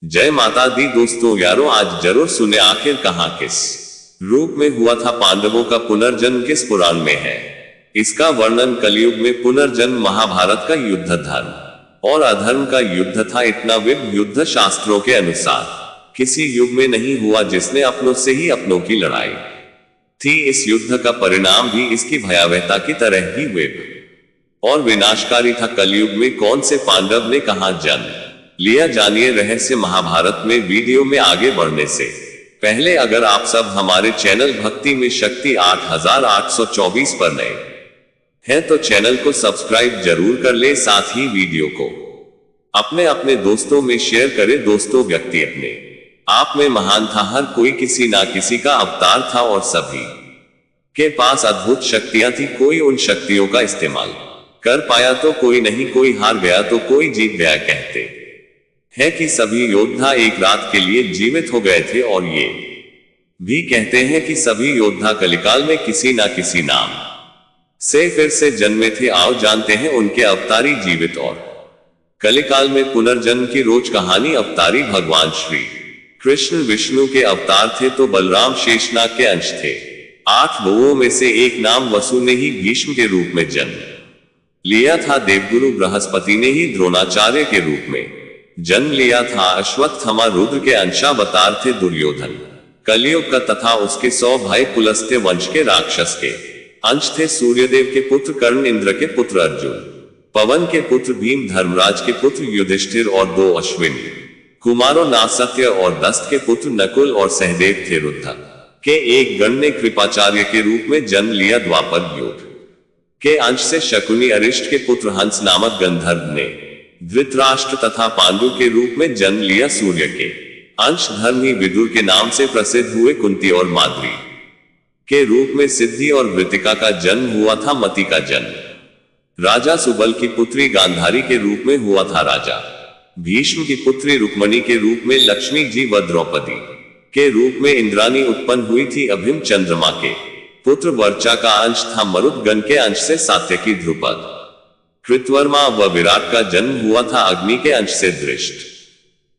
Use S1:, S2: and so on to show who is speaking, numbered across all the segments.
S1: जय माता दी दोस्तों यारों, आज जरूर सुने आखिर कहां किस रूप में हुआ था पांडवों का पुनर्जन्म, किस पुराण में है इसका वर्णन। कलयुग में पुनर्जन्म महाभारत का युद्ध धर्म और अधर्म का युद्ध था। इतना विविध युद्ध शास्त्रों के अनुसार किसी युग में नहीं हुआ जिसने अपनों से ही अपनों की लड़ाई थी। इस युद्ध का परिणाम भी इसकी भयावहता की तरह ही विविध और विनाशकारी था। कलयुग में कौन से पांडव ने कहां जन्म लिया, जानिए रहस्य महाभारत में। वीडियो में आगे बढ़ने से पहले अगर आप सब हमारे चैनल भक्ति में शक्ति 8824 पर नए हैं तो चैनल को सब्सक्राइब जरूर कर ले, साथ ही वीडियो को अपने अपने दोस्तों में शेयर करें। दोस्तों, व्यक्ति अपने आप में महान था, हर कोई किसी ना किसी का अवतार था और सभी के पास अद्भुत शक्तियां थी। कोई उन शक्तियों का इस्तेमाल कर पाया तो कोई नहीं, कोई हार गया तो कोई जीत गया। कहते है कि सभी योद्धा एक रात के लिए जीवित हो गए थे और ये भी कहते हैं कि सभी योद्धा कलिकाल में किसी ना किसी नाम से फिर से जन्मे थे। आओ जानते हैं उनके अवतारी जीवित और कलिकाल में पुनर्जन्म की रोज कहानी। अवतारी भगवान श्री कृष्ण विष्णु के अवतार थे तो बलराम शेषनाग के अंश थे। 8 लोगों में से एक नाम वसु ने ही भीष्म के रूप में जन्म लिया था। देवगुरु बृहस्पति ने ही द्रोणाचार्य के रूप में जन्म लिया था। अश्वत्थामा रुद्र के अंशावतार थे। दुर्योधन कलयुग का तथा उसके 100 भाई पुलस्त्य वंश के राक्षस के अंश थे। सूर्यदेव के पुत्र कर्ण, इंद्र के पुत्र अर्जुन, पवन के पुत्र भीम, धर्मराज के पुत्र युधिष्ठिर और 2 अश्विनी कुमारों नासत्य और दस्त के पुत्र नकुल और सहदेव थे। रुद्र के एक गण ने कृपाचार्य के रूप में जन्म लिया। द्वापर युग के अंश से शकुनी अरिष्ट के पुत्र हंस नामक गंधर्व ने धृतराष्ट्र तथा पांडु के रूप में जन्म लिया। सूर्य के अंश धर्मी विदुर के नाम से प्रसिद्ध हुए। कुंती और माद्री के रूप में सिद्धि और वृतिका का जन्म हुआ था। मति का जन्म राजा सुबल की पुत्री गांधारी के रूप में हुआ था। राजा भीष्म की पुत्री रुक्मणी के रूप में लक्ष्मी जी व द्रौपदी के रूप में इंद्राणी उत्पन्न हुई थी। अभिम चंद्रमा के पुत्र वर्चा का अंश था। मरुदगण के अंश से सात्यकी, ध्रुपद, कृतवर्मा व विराट का जन्म हुआ था। अग्नि के अंश से दृष्ट,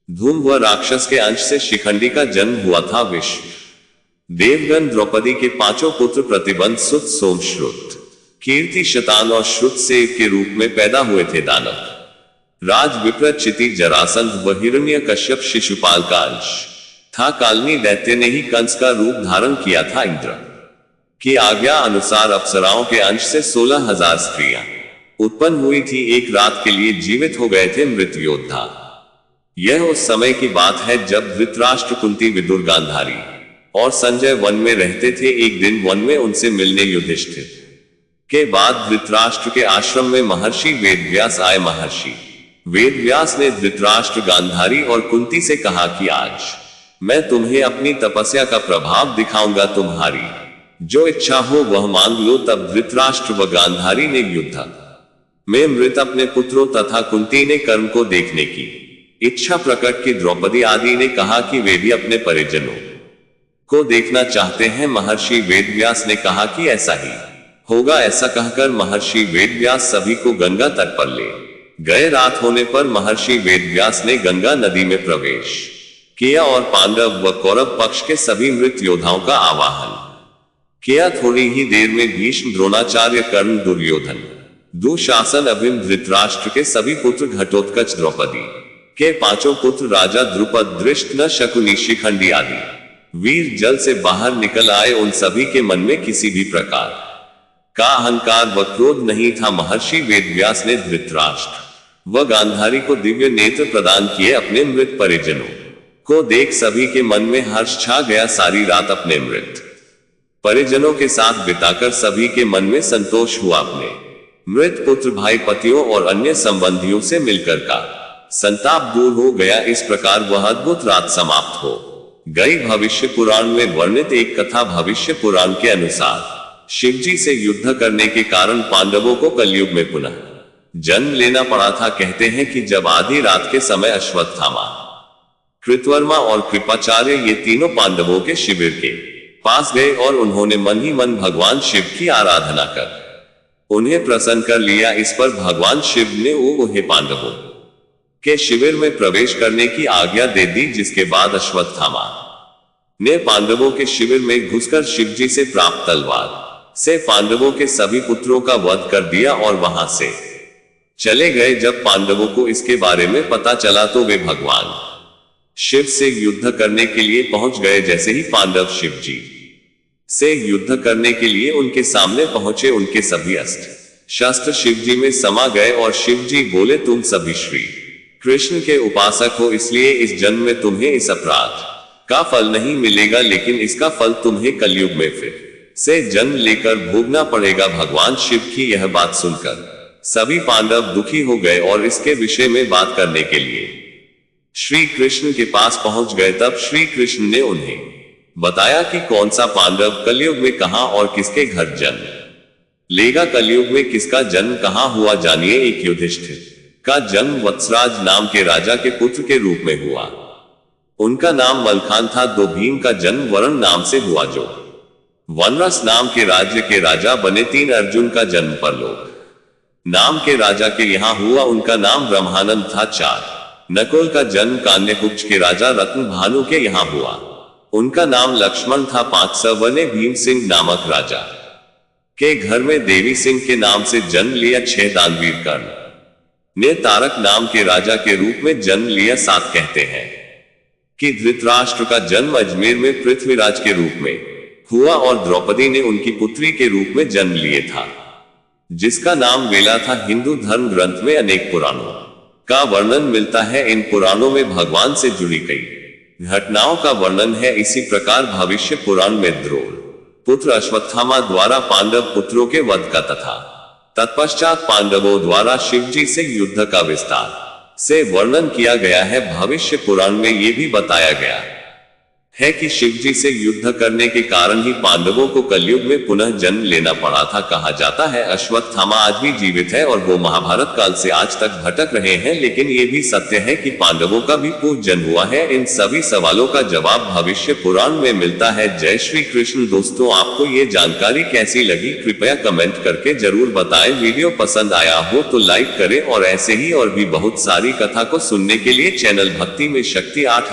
S1: धूम व राक्षस के अंश से शिखंडी का जन्म हुआ था। विश्व देवगण द्रौपदी के 5 पुत्र प्रतिबंध, सुत, सोम, श्रुत, कीर्ति, शतान और श्रुतसेव के रूप में पैदा हुए थे। दानव राज विप्र, चिति, जरासंध व हिरण्य कश्यप शिशुपाल का अंश था। कालनी दैत्य ने ही कंस का रूप धारण किया था। इंद्र की आज्ञा अनुसार अप्सराओं के अंश से 16,000 स्त्रियां उत्पन्न हुई थी। एक रात के लिए जीवित हो गए थे मृत योद्धा। यह उस समय की बात है जब धृतराष्ट्र, कुंती, विदुर, गांधारी और संजय वन में रहते थे। एक दिन वन में उनसे मिलने युधिष्ठिर के बाद धृतराष्ट्र के आश्रम में महर्षि वेदव्यास आए। महर्षि वेदव्यास ने धृतराष्ट्र, गांधारी और कुंती से कहा कि आज मैं तुम्हें अपनी तपस्या का प्रभाव दिखाऊंगा, तुम्हारी जो इच्छा हो वह मांग लो। तब धृतराष्ट्र व गांधारी ने युद्ध में मृत अपने पुत्रों तथा कुंती ने कर्म को देखने की इच्छा प्रकट की। द्रौपदी आदि ने कहा कि वे भी अपने परिजनों को देखना चाहते हैं। महर्षि वेदव्यास ने कहा कि ऐसा ही होगा। ऐसा कहकर महर्षि वेदव्यास सभी को गंगा तट पर ले गए। रात होने पर महर्षि वेदव्यास ने गंगा नदी में प्रवेश किया और पांडव व कौरव पक्ष के सभी मृत योद्धाओं का आवाहन किया। थोड़ी ही देर में भीष्म, द्रोणाचार्य, कर्ण, दुर्योधन, दुशासन, अभिम, धृतराष्ट्र के सभी पुत्र, घटोत्कच, द्रौपदी के 5 पुत्र, राजा द्रुपद, धृष्टद्युम्न, शकुनी, शिखंडी आदि वीर जल से बाहर निकल आए। उन सभी के मन में किसी भी प्रकार का अहंकार व क्रोध नहीं था। महर्षि वेदव्यास ने धृतराष्ट्र व गांधारी को दिव्य नेत्र प्रदान किए। अपने मृत परिजनों को देख सभी के मन में हर्ष छा गया। सारी रात अपने मृत परिजनों के साथ बिताकर सभी के मन में संतोष हुआ। अपने मृत पुत्र, भाई, पतियों और अन्य संबंधियों से मिलकर का संताप दूर हो गया। इस प्रकार वह अद्भुत रात समाप्त हो गई। भविष्य पुराण में वर्णित एक कथा। भविष्य पुराण के अनुसार शिवजी से युद्ध करने के कारण पांडवों को कलयुग में पुनः जन्म लेना पड़ा था। कहते हैं कि जब आधी रात के समय अश्वत्थामा, कृतवर्मा और कृपाचार्य ये तीनों पांडवों के शिविर के पास गए और उन्होंने मन ही मन भगवान शिव की आराधना कर उन्हें प्रसन्न कर लिया। इस पर भगवान शिव ने उन्हें पांडवों के शिविर में प्रवेश करने की आज्ञा दे दी, जिसके बाद अश्वत्थामा ने पांडवों के शिविर में घुसकर शिवजी से प्राप्त तलवार से पांडवों के सभी पुत्रों का वध कर दिया और वहां से चले गए। जब पांडवों को इसके बारे में पता चला तो वे भगवान शिव से युद्ध करने के लिए पहुंच गए। जैसे ही पांडव शिवजी से युद्ध करने के लिए उनके सामने पहुंचे, उनके सभी अस्त्र शस्त्र शिवजी में समा गए और शिवजी बोले, तुम सभी श्री कृष्ण के उपासक हो, इसलिए इस जन्म में तुम्हें इस अपराध का फल नहीं मिलेगा, लेकिन इसका फल तुम्हें कलयुग में फिर से जन्म लेकर भोगना पड़ेगा। भगवान शिव की यह बात सुनकर सभी पांडव दुखी हो गए और इसके विषय में बात करने के लिए श्री कृष्ण के पास पहुंच गए। तब श्री कृष्ण ने उन्हें बताया कि कौन सा पांडव कलयुग में कहां और किसके घर जन्म लेगा। कलयुग में किसका जन्म कहां हुआ, जानिए। एक युधिष्ठिर का जन्म वत्सराज नाम के राजा के पुत्र के रूप में हुआ। उनका नाम मलखान था। दो भीम का जन्म वरुण नाम से हुआ, जो वनरस नाम के राज्य के राजा बने। तीन अर्जुन का जन्म परलोक नाम के राजा के यहाँ हुआ, उनका नाम ब्रह्मानंद था। चार नकुल का जन्म कान्यकुब्ज के राजा रत्न भानु के यहाँ हुआ, उनका नाम लक्ष्मण था। पांच सवने भीम सिंह नामक राजा के घर में देवी सिंह के नाम से जन्म लिया। छह दानवीर कर्ण ने तारक नाम के राजा के रूप में जन्म लिया। सात कहते हैं कि धृतराष्ट्र का जन्म अजमेर में पृथ्वीराज के रूप में हुआ और द्रौपदी ने उनकी पुत्री के रूप में जन्म लिए था, जिसका नाम वेला था। हिंदू धर्म ग्रंथ में अनेक पुराणों का वर्णन मिलता है। इन पुराणों में भगवान से जुड़ी कई घटनाओं का वर्णन है। इसी प्रकार भविष्य पुराण में द्रोण पुत्र अश्वत्थामा द्वारा पांडव पुत्रों के वध का तथा तत्पश्चात पांडवों द्वारा शिवजी से युद्ध का विस्तार से वर्णन किया गया है। भविष्य पुराण में ये भी बताया गया है कि शिवजी से युद्ध करने के कारण ही पांडवों को कलयुग में पुनः जन्म लेना पड़ा था। कहा जाता है अश्वत्थामा आज भी जीवित है और वो महाभारत काल से आज तक भटक रहे हैं, लेकिन ये भी सत्य है कि पांडवों का भी पूर्व जन्म हुआ है। इन सभी सवालों का जवाब भविष्य पुराण में मिलता है। जय श्री कृष्ण। दोस्तों, आपको ये जानकारी कैसी लगी कृपया कमेंट करके जरूर बताएं। वीडियो पसंद आया हो तो लाइक करें और ऐसे ही और भी बहुत सारी कथा को सुनने के लिए चैनल भक्ति में शक्ति 8